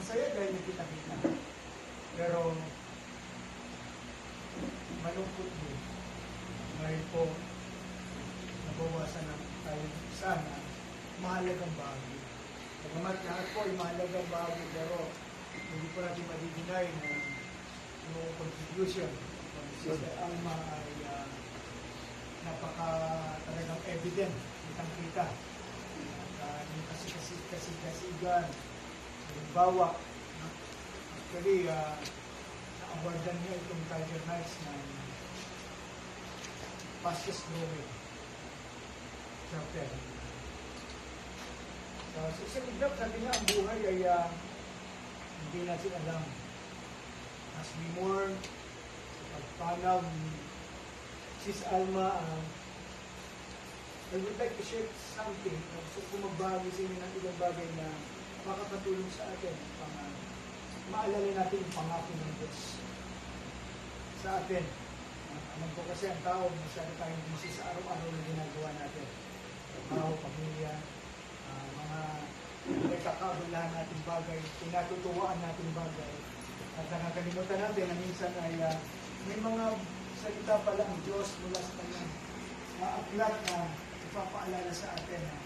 Masaya dahil nakita-kita. Pero, malungkot din. Ngayon po, nabawasan na tayo sana mahalagang bagay. Pagamat lahat po ay mahalagang bagay, pero hindi po natin madidinay na yung contribution ng Sister Alma ay napaka talagang evident, kitang-kita. Yung kasi-kasigan, yung bawa. Actually, na-awardan niya itong Tiger Knights ng fastest growing chapter. So, sa Iglap, sabi niya, ang buhay ay hindi natin alam. As we mourn, sa pagpanaw ni Sis Alma, I would like to share something. So, kung magbahagi sa inyo ng ilang bagay na makakatulong sa atin, maalala natin yung pangako ng Diyos sa atin. Alam ko kasi ang tao, masyado tayong busy sa araw-araw na ginagawa natin. Trabaho, pamilya, mga nagkakabulahan natin bagay, pinatutuwaan natin bagay. At nakakalimutan natin na minsan ay may mga salita pala ang Diyos mula sa kanyang aklat na ipapaalala sa atin na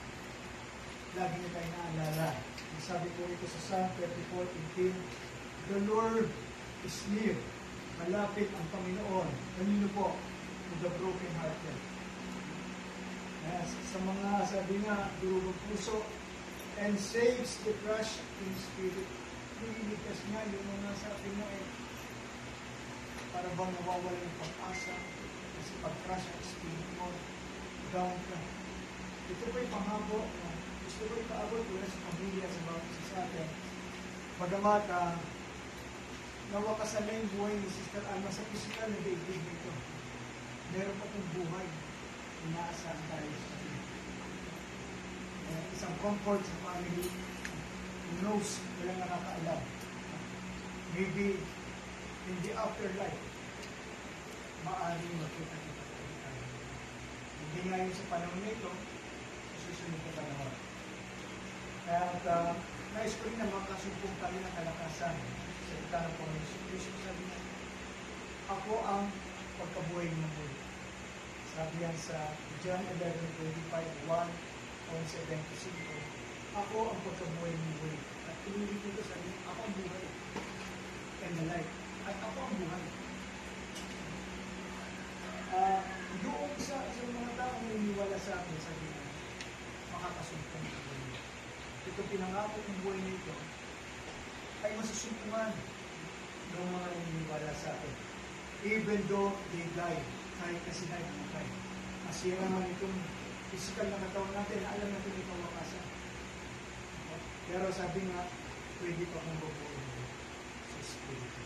lagi na tayo naalala. Sabi po ito sa Psalm 34:18, "The Lord is near." Malapit ang Panginoon. Kanino po? To the broken-hearted. Sa mga, sabi nga, durugong puso, and saves the crushed in spirit. Nililigtas niya yung mga sabi mo para bang nawawala yung pag-asa kasi pag-crush ang spirit mo, down ka. Ito po yung pangako na gusto ko ipaabot mula sa pamilya, sa bawat isa sa atin. Bagamat, nawakasan na yung buhay ni Sister Alma sa physical na daigdig nito. Meron pa itong buhay. Inaasahan tayo sa atin. Isang comfort sa family. Who knows, walang nakakaalam. Maybe in the afterlife, maaaring magkita-kita tayo. Hindi nga yun sa panahon nito, sa susunod na panahon. At nais ko rin na makasumpong kami ng kalakasan sa ita ng Panginoon Kristo. Sabi niya, ako ang pagkabuhay ng muli. Sabi yan sa John 11:25, 1:7-5. Ako ang pagkabuhay ng muli. At inulit ito, sabi niya, ako ang buhay. And the life. At ako ang buhay. Doon sa mga taong naniniwala sa akin, sabi niya, makakasumpong ng buhay. Ito pinangako ng buhay nito ay masusumpungan ng mga naniniwala sa atin. Even though they die, kahit na sila ay namatay. Masira man itong physical na katawan natin, alam natin ito wakasan. Pero sabi nga, pwede pa kong babuhin sa spirito.